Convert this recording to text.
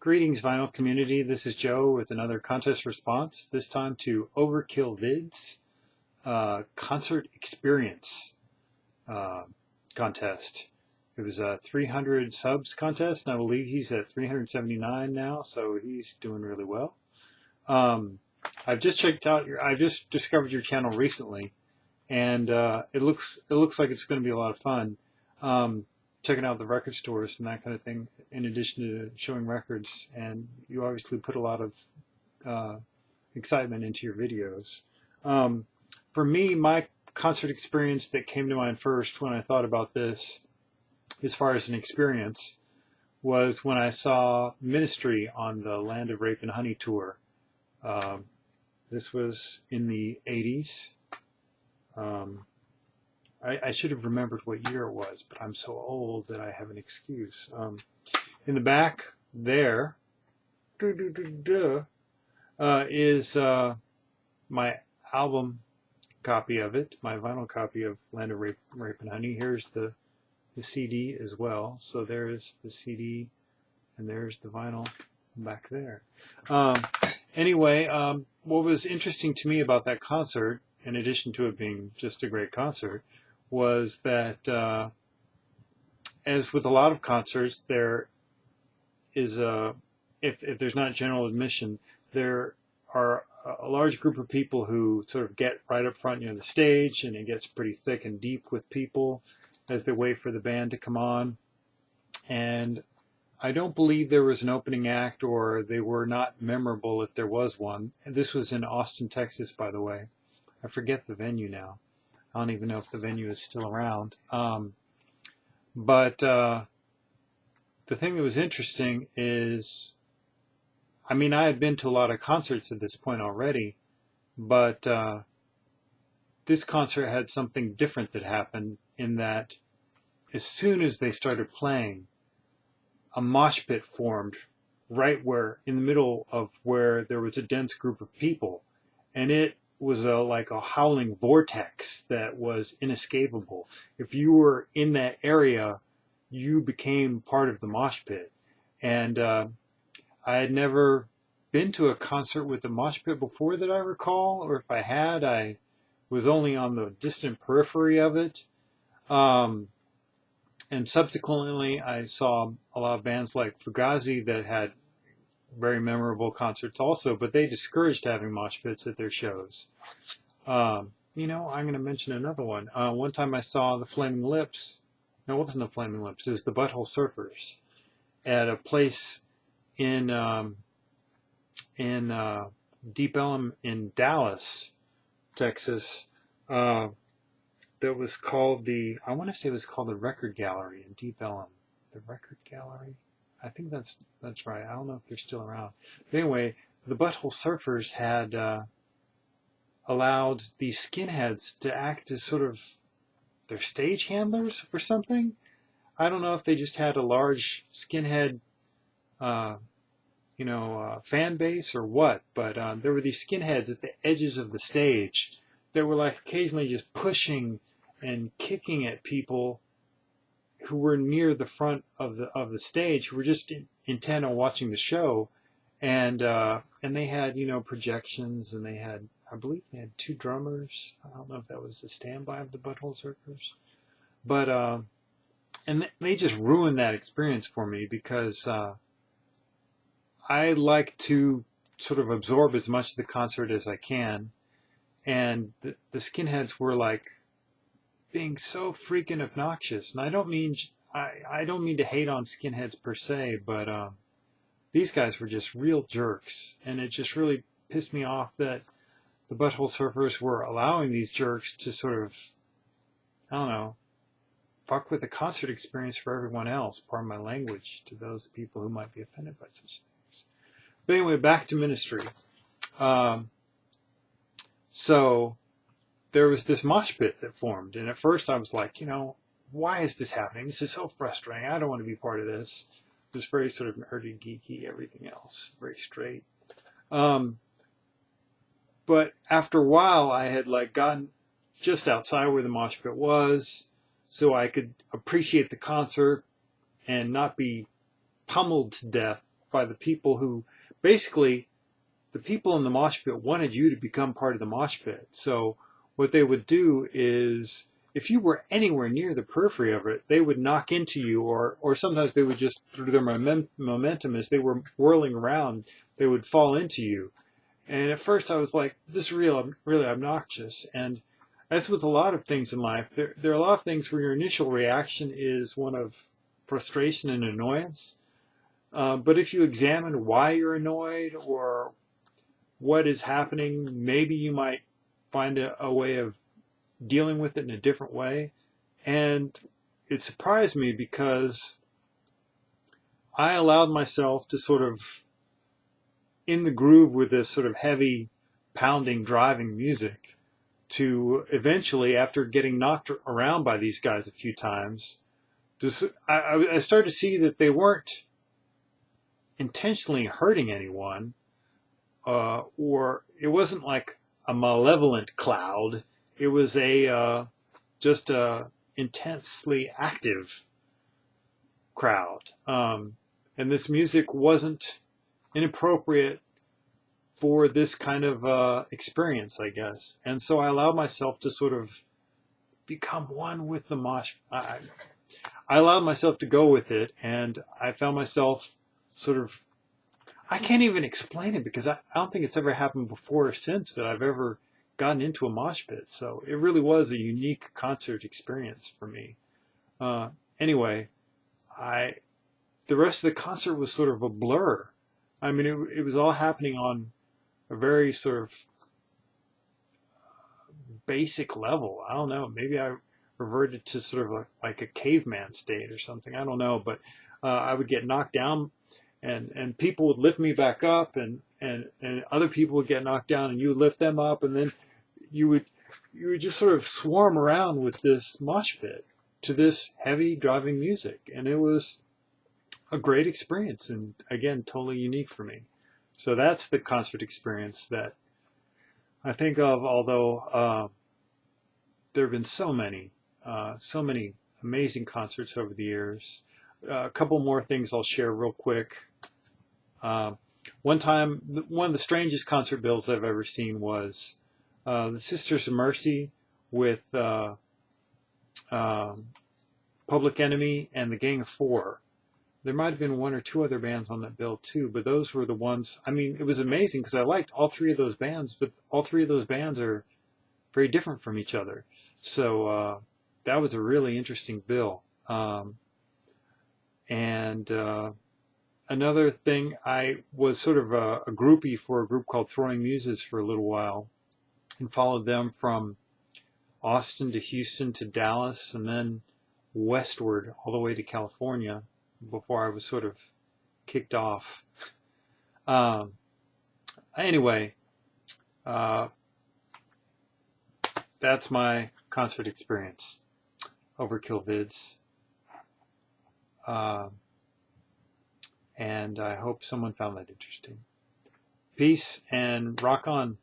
Greetings, vinyl community. This is Joe with another contest response, this time to Overkillvidz concert experience uh, contest. It was a 300 subs contest, and I believe he's at 379 now, so he's doing really well. I've just discovered your channel recently, and it looks like it's going to be a lot of fun. Checking out the record stores and that kind of thing, in addition to showing records. And you obviously put a lot of excitement into your videos. For me, my concert experience that came to mind first when I thought about this, as far as an experience, was when I saw Ministry on the Land of Rape and Honey tour. This was in the 80s. I should have remembered what year it was, but I'm so old that I have an excuse. In the back there is my album copy of it, my vinyl copy of Land of Rape and Honey. Here's the CD as well. So there's the CD, and there's the vinyl back there. Anyway, what was interesting to me about that concert, in addition to it being just a great concert, was that as with a lot of concerts, there is if there's not general admission, there are a large group of people who sort of get right up front near the stage, and it gets pretty thick and deep with people as they wait for the band to come on. And I don't believe there was an opening act, or they were not memorable if there was one. And this was in Austin, Texas, by the way. I forget the venue now. I don't even know if the venue is still around. But the thing that was interesting is, I mean, I had been to a lot of concerts at this point already, but this concert had something different that happened, in that as soon as they started playing, a mosh pit formed right where, in the middle of where there was a dense group of people, and it was like a howling vortex that was inescapable. If you were in that area, you became part of the mosh pit. And I had never been to a concert with a mosh pit before that I recall, or if I had, I was only on the distant periphery of it. And subsequently, I saw a lot of bands like Fugazi that had very memorable concerts also, but they discouraged having mosh pits at their shows. You know, I'm going to mention another one. One time I saw the Flaming Lips. No, it wasn't the Flaming Lips. It was the Butthole Surfers at a place in Deep Ellum in Dallas, Texas. That was called I want to say it was called the Record Gallery in Deep Ellum. The Record Gallery? I think that's right. I don't know if they're still around. But anyway, the Butthole Surfers had allowed these skinheads to act as sort of their stage handlers or something. I don't know if they just had a large skinhead, fan base or what, but there were these skinheads at the edges of the stage that were like occasionally just pushing and kicking at people who were near the front of the stage, who were just intent on watching the show. And they had, projections, and they had, I believe they had 2 drummers. I don't know if that was the standby of the Butthole Surfers. But, and they just ruined that experience for me, because I like to sort of absorb as much of the concert as I can. And the skinheads were like being so freaking obnoxious. And I don't mean to hate on skinheads per se, but these guys were just real jerks. And it just really pissed me off that the Butthole Surfers were allowing these jerks to sort of, I don't know, fuck with the concert experience for everyone else. Pardon my language to those people who might be offended by such things. But anyway, back to Ministry. So there was this mosh pit that formed, and at first I was like, why is this happening? This is so frustrating. I don't want to be part of this. It was very sort of nerdy, geeky, everything else, very straight. But after a while, I had gotten just outside where the mosh pit was, so I could appreciate the concert and not be pummeled to death by the people who, basically, the people in the mosh pit wanted you to become part of the mosh pit. So what they would do is, if you were anywhere near the periphery of it, they would knock into you, or sometimes they would just, through their momentum as they were whirling around, they would fall into you. And at first I was like, this is really obnoxious. And as with a lot of things in life, there are a lot of things where your initial reaction is one of frustration and annoyance. But if you examine why you're annoyed or what is happening, maybe you might find a way of dealing with it in a different way. And it surprised me because I allowed myself to sort of, in the groove with this sort of heavy, pounding, driving music, to eventually, after getting knocked around by these guys a few times, I started to see that they weren't intentionally hurting anyone, or it wasn't like a malevolent cloud. It was just a intensely active crowd. And this music wasn't inappropriate for this kind of experience, I guess. And so I allowed myself to sort of become one with the mosh. I allowed myself to go with it, and I found myself sort of, I can't even explain it because I don't think it's ever happened before or since that I've ever gotten into a mosh pit. So it really was a unique concert experience for me. Anyway, the rest of the concert was sort of a blur. I mean, it was all happening on a very sort of basic level. I don't know. Maybe I reverted to sort of like a caveman state or something. I don't know. But I would get knocked down, and people would lift me back up, and other people would get knocked down, and you would lift them up, and then you would just sort of swarm around with this mosh pit to this heavy driving music, and it was a great experience, and again, totally unique for me. So that's the concert experience that I think of, although there have been so many amazing concerts over the years. A couple more things I'll share real quick. One time, one of the strangest concert bills I've ever seen was the Sisters of Mercy with Public Enemy and the Gang of Four. There might have been one or two other bands on that bill too, but those were the ones. I mean, it was amazing because I liked all three of those bands, but all three of those bands are very different from each other. So that was a really interesting bill. Another thing, I was sort of a groupie for a group called Throwing Muses for a little while, and followed them from Austin to Houston to Dallas, and then westward all the way to California before I was sort of kicked off. Anyway, that's my concert experience. Overkillvidz. And I hope someone found that interesting. Peace and rock on.